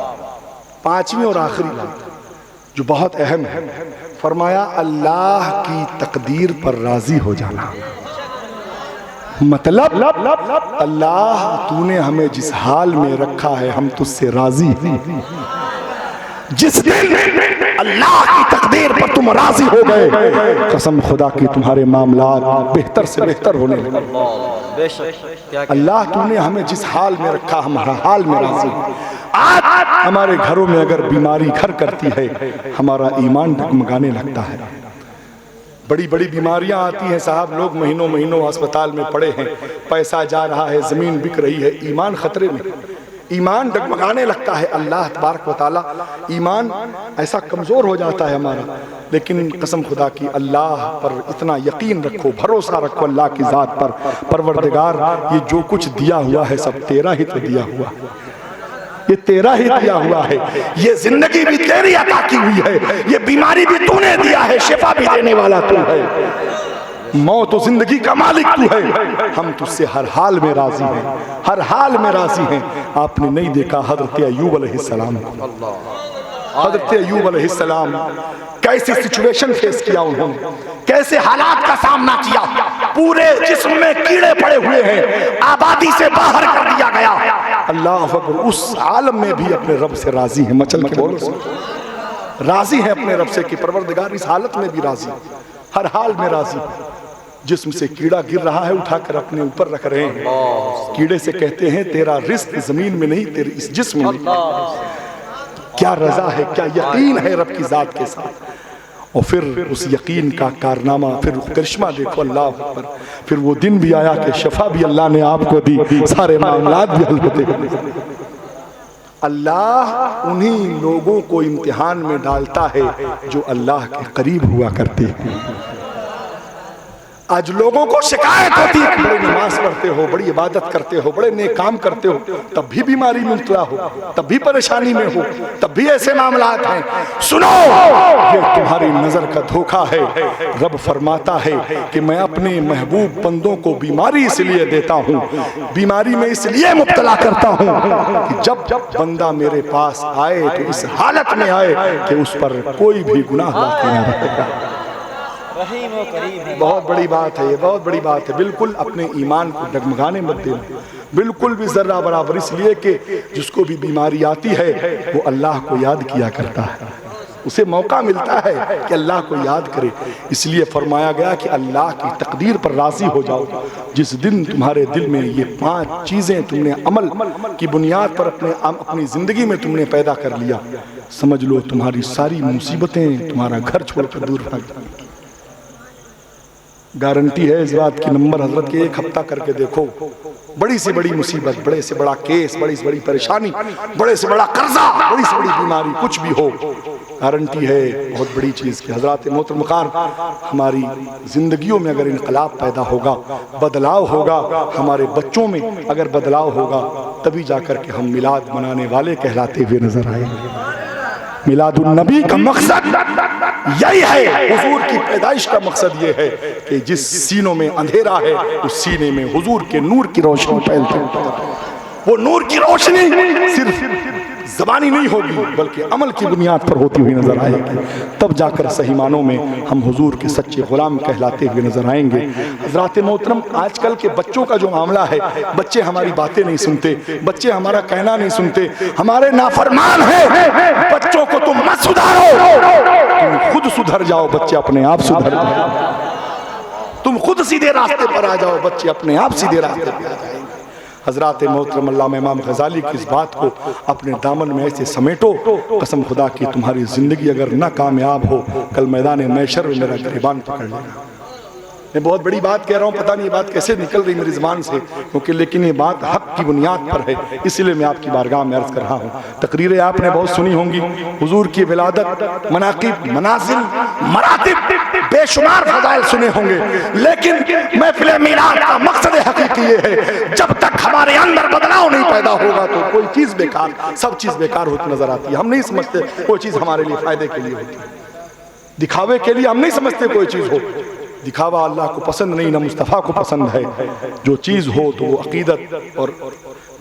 पांचवी और आखिरी बात जो बहुत अहम है, फरमाया अल्लाह की तकदीर पर राजी हो जाना। मतलब अल्लाह तूने हमें जिस हाल में रखा है हम तुझसे राजी हैं। जिस दिन अल्लाह की तकदीर पर तुम राजी हो गए, कसम खुदा की तुम्हारे मामला बेहतर से बेहतर होने लगे। अल्लाह तूने हमें जिस हाल में रखा हम हर हाल में राजी हैं। आज हमारे घरों में अगर बीमारी घर करती है, हमारा ईमान डगमगाने लगता है। बड़ी बड़ी बीमारियां आती हैं साहब, लोग महीनों महीनों अस्पताल में पड़े हैं, पैसा जा रहा है, जमीन बिक रही है, ईमान खतरे में, ईमान डगमगाने लगता है। अल्लाह तबारक व तआला ईमान ऐसा कमज़ोर हो जाता है हमारा। लेकिन कसम खुदा की, अल्लाह पर इतना यकीन रखो, भरोसा रखो अल्लाह की ज़ात पर। परवरदिगार, ये जो कुछ दिया हुआ है सब तेरा ही तो दिया हुआ है, ये तेरा ही दिया हुआ है। ये जिंदगी भी तेरी अता की हुई है, ये बीमारी भी तूने दिया है, शिफा भी देने वाला तू है, मौत और जिंदगी का मालिक तू है। हम तुझसे हर हाल में राजी हैं, हर हाल में राजी हैं। आपने नहीं देखा हजरत अय्यूब अलैहिस्सलाम को? हजरत अय्यूब अलैहिस्सलाम कैसी सिचुएशन फेस किया उन्होंने, कैसे हालात का सामना किया। पूरे जिस्म में कीड़े पड़े हुए हैं, आबादी से बाहर कर दिया गया। अल्लाह अकबर। उस आलम में भी अपने रब से राजी है। मचल के बोलो, राजी है अपने रब से कि परवरदिगार इस हालत में भी राजी, हर हाल में राजी। जिस्म से कीड़ा गिर रहा है उठाकर अपने ऊपर रख रहे हैं। कीड़े से कहते हैं तेरा रिस्क जमीन में नहीं तेरे इस जिस्म में। क्या रजा है, क्या यकीन है रब की जात के साथ। और फिर उस यकीन का कारनामा, फिर करिश्मा देखो अल्लाह अकबर। फिर वो दिन भी आया कि शफा भी अल्लाह ने आपको दी, सारे मामलात भी हल होते गए। अल्लाह उन्हीं लोगों को इम्तिहान में डालता है जो अल्लाह के करीब हुआ करते हैं। आज लोगों को शिकायत होती है, बड़ी नमाज पढ़ते हो, बड़ी इबादत करते हो, बड़े नेक काम करते हो, तब भी बीमारी में मुब्तला हो, तब भी परेशानी में हो, तब भी ऐसे मामलात हैं। सुनो, ये तुम्हारी नजर का धोखा है। रब फरमाता है कि मैं अपने महबूब बंदों को बीमारी इसलिए देता हूँ, बीमारी में इसलिए मुब्तला करता हूँ कि जब बंदा मेरे पास आए तो इस हालत में आए कि उस पर कोई भी गुनाह बाकी न रहेगा। बहुत बड़ी बात है ये, बहुत बड़ी बात है। बिल्कुल अपने ईमान को डगमगाने मत देना, बिल्कुल भी जर्रा बराबर, इसलिए कि जिसको भी बीमारी आती है वो अल्लाह को याद किया करता है, उसे मौका मिलता है कि अल्लाह को याद करे। इसलिए फरमाया गया कि अल्लाह की तकदीर पर राजी हो जाओ। जिस दिन तुम्हारे दिल में ये 5 चीजें तुमने अमल की बुनियाद पर अपनी जिंदगी में तुमने पैदा कर लिया, समझ लो तुम्हारी सारी मुसीबतें तुम्हारा घर छोड़कर दूर भाग जाएंगी। गारंटी है इस बात की। नंबर हजरत के 1 हफ्ता करके देखो, बड़ी से बड़ी मुसीबत, बड़े से बड़ा केस, बड़ी से बड़ी परेशानी, बड़े से बड़ा कर्जा, बड़ी से बड़ी बीमारी, कुछ भी हो, गारंटी है बहुत बड़ी चीज़ की। हजरत मोहतरम ख़ान, हमारी जिंदगियों में अगर इनकलाब पैदा होगा, बदलाव होगा, हमारे बच्चों में अगर बदलाव होगा, तभी जाकर के हम मिलाद मनाने वाले कहलाते हुए नजर आएंगे। मिलादुन नबी का मकसद यही है, हुजूर की पैदाइश का मकसद ये है कि जिस सीनों में अंधेरा है उस सीने में हुजूर के नूर की रोशनी फैलती है। वो नूर की रोशनी सिर्फ ज़बानी नहीं होगी बल्कि अमल की बुनियाद पर होती हुई नजर आएगी। तब जाकर सही मानों में हम हुजूर के सच्चे गुलाम कहलाते हुए नजर आएंगे। हज़रात मोहतरम, आजकल के बच्चों का जो मामला है, बच्चे हमारी बातें नहीं सुनते, बच्चे हमारा कहना नहीं सुनते, हमारे नाफरमान हैं। बच्चों को तुम मत सुधारो, तुम खुद सुधर जाओ, बच्चे अपने आप सुधर जाओ। तुम खुद सीधे रास्ते पर आ जाओ, बच्चे अपने आप सीधे रास्ते पर आ जाएंगे। हज़रात मोहतरम अल्लामा इमाम गज़ाली की इस बात को अपने दामन में ऐसे समेटो, कसम खुदा की तुम्हारी ज़िंदगी अगर ना कामयाब हो, कल मैदान महशर में मेरा गिरबान पकड़ लेगा। मैं बहुत बड़ी बात कह रहा हूँ, पता नहीं ये बात कैसे निकल रही मेरी ज़बान से, क्योंकि लेकिन ये बात हक की बुनियाद पर है, इसलिए मैं आपकी बारगाह में अर्ज़ कर रहा हूँ। तकरीरें आपने बहुत सुनी होंगी, हुजूर की विलादत, मनाकिब, मनाजिल, मरातिब, बेशुमार फज़ाइल सुने होंगे, लेकिन महफ़िल मीलाद का मकसद हकीकी ये है, जब तक हमारे अंदर बदलाव नहीं पैदा होगा तो कोई चीज़ बेकार, सब चीज़ बेकार होती नजर आती है। हम नहीं समझते कोई चीज़ हमारे लिए फ़ायदे के लिए होती है, दिखावे के लिए हम नहीं समझते कोई चीज़ हो। दिखावा अल्लाह को पसंद नहीं, ना मुस्तफ़ा को पसंद है। जो चीज़ हो तो वो अकीदत और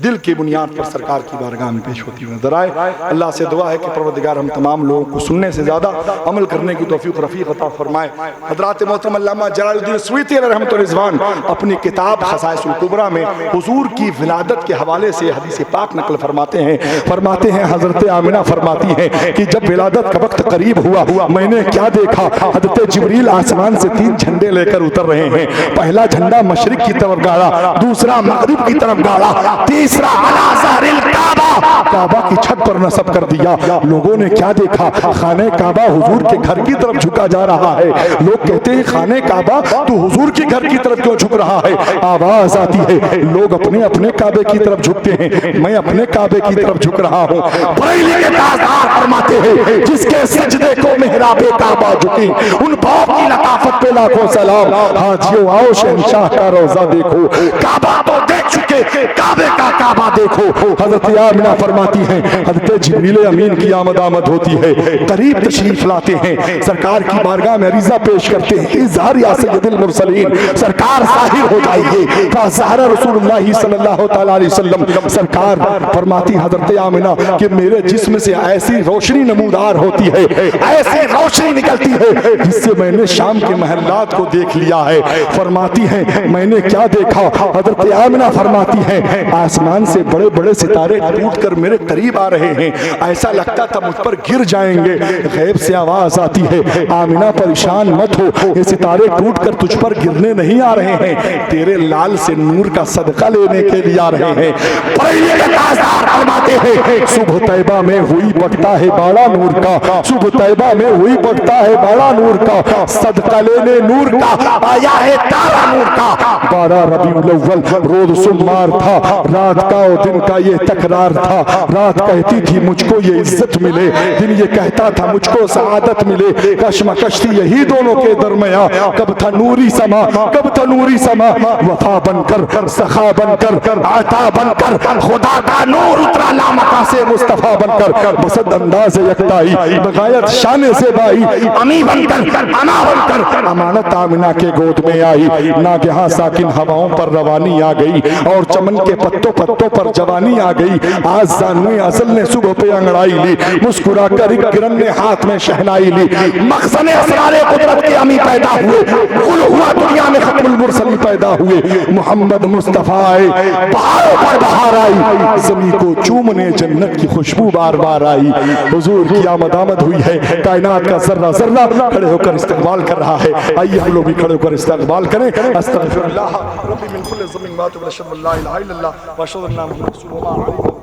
दिल की बुनियाद पर सरकार की बारगाह में पेश होती हुई नजर आए। अल्लाह से दुआ है कि परवरदिगार हम तमाम लोगों को सुनने से ज़्यादा अमल करने की तौफीक रफ़ीक अता फरमाए। हज़रत मोहतरम अल्लामा जलालुद्दीन सुयूती रहमतुल्लाह रिज़वान अपनी किताब ख़साइसुल कुबरा में हुजूर की विलादत के हवाले से हदीस पाक नकल फरमाते हैं हज़रत आमिना फरमाती हैं कि जब विलादत का वक्त करीब हुआ, मैंने क्या देखा, हज़रत जिब्रील आसमान से 3 झंडे लेकर उतर रहे हैं। पहला झंडा मशरिक की तरफ गाड़ा, दूसरा मगरिब की तरफ गाड़ा, तीसरा काबा की छत पर नस्ब कर दिया। लोगों ने क्या देखा, खाने काबा हुजूर के घर की तरफ झुका जा रहा है। लोग कहते हैं खाने काबा तो हुजूर के घर की तरफ क्यों झुक रहा है? आवाज आती है, लोग अपने अपने काबे की तरफ झुकते हैं, मैं अपने काबे की तरफ झुक रहा हूँ। फरमाते हैं जिसके सजदे को मेहराबे काबा झुकी, उन पाप की लताफत पे लाखों सलाम। हाजियो आओ शहंशाह का रोजा देखो, काबा तो देख चुके, काबे का काबा देखो। हजरत आमिना फरमाती हैं हजरत जिब्रील अमीन की आमद होती है, करीब तशरीफ लाते हैं, सरकार की बारगाह में अरीज़ा पेश करते हैं, इज़हार या सय्यदुल मुरसलीन, सरकार ज़ाहिर हो जाइए। फ़ज़हरा रसूलुल्लाह सल्लल्लाहु तआला अलैहि वसल्लम, सरकार फरमाती हजरत आमिना कि मेरे जिस्म से ऐसी रोशनी नमूदार होती है, ऐसी रोशनी निकलती है जिससे मैंने शाम के महल्लात को देख लिया है। फरमाती हैं मैंने क्या देखा, हजरत आमिना फरमाती हैं आसमान आसमान से बड़े बड़े सितारे टूट कर मेरे करीब आ रहे हैं, ऐसा लगता था मुझ पर गिर जाएंगे। गैब से आवाज आती है, आमिना परेशान मत हो, ये सितारे टूट कर तुझ पर गिरने नहीं आ रहे हैं, तेरे लाल से नूर का सदका लेने के लिए आ रहे हैं। फरमाते हैं सुबह तैबा में हुई पड़ता है बड़ा नूर का, सुबह तैबा में हुई पड़ता है बड़ा नूर का, सदका लेने नूर का आया है तारा नूर का। 12 रबीउल अव्वल रोज सोमवार था, रात का और दिन का ये तकरार था। रात कहती थी मुझको ये इज्जत मिले, दिन ये कहता था मुझको सआदत मिले। कश्मकश थी यही दोनों के दरमियां, कब था नूरी समा, कब था नूरी समा। वफा बनकर सखा बनकर आता बनकर खुदा का नूर उतरा लामका से मुस्तफा बनकर। बसद अंदाज यकताई बगायत शान से बाई, अमी बनकर अमा बनकर अमानत आमिना के गोद में आई। नागहा साकिन हवाओं पर रवानी आ गई और चमन के पत्तों पत्तों पर जवानी आ गई। आज जानवी असल ने सुबह पे अंगड़ाई ली, मुस्कुरा कर किरण ने हाथ में शहनाई ली। मखज़ने असरारे कुदरत के अमी पैदा हुए, गुल हुआ दुनिया में खत्मुल मुरसली पैदा हुए। मोहम्मद मुस्तफा आए, बहारों पर बहार आई, ज़मीं को चूमने जन्नत की खुशबू बार बार आई। हुजूर की आमद हुई है, कायनात का जर्रा जर्रा खड़े होकर इस्तकबाल कर रहा है। आइए हम लोग भी खड़े होकर इस्तकबाल करें। अस्तगफिरुल्लाह रब्बी मिन कुल्लि ज़म्बिन व अतूबु इलैहि व अशहदु अन ला इलाहा इल्लल्लाह व अशहदु अन्ना मुहम्मदन रसूलुल्लाह।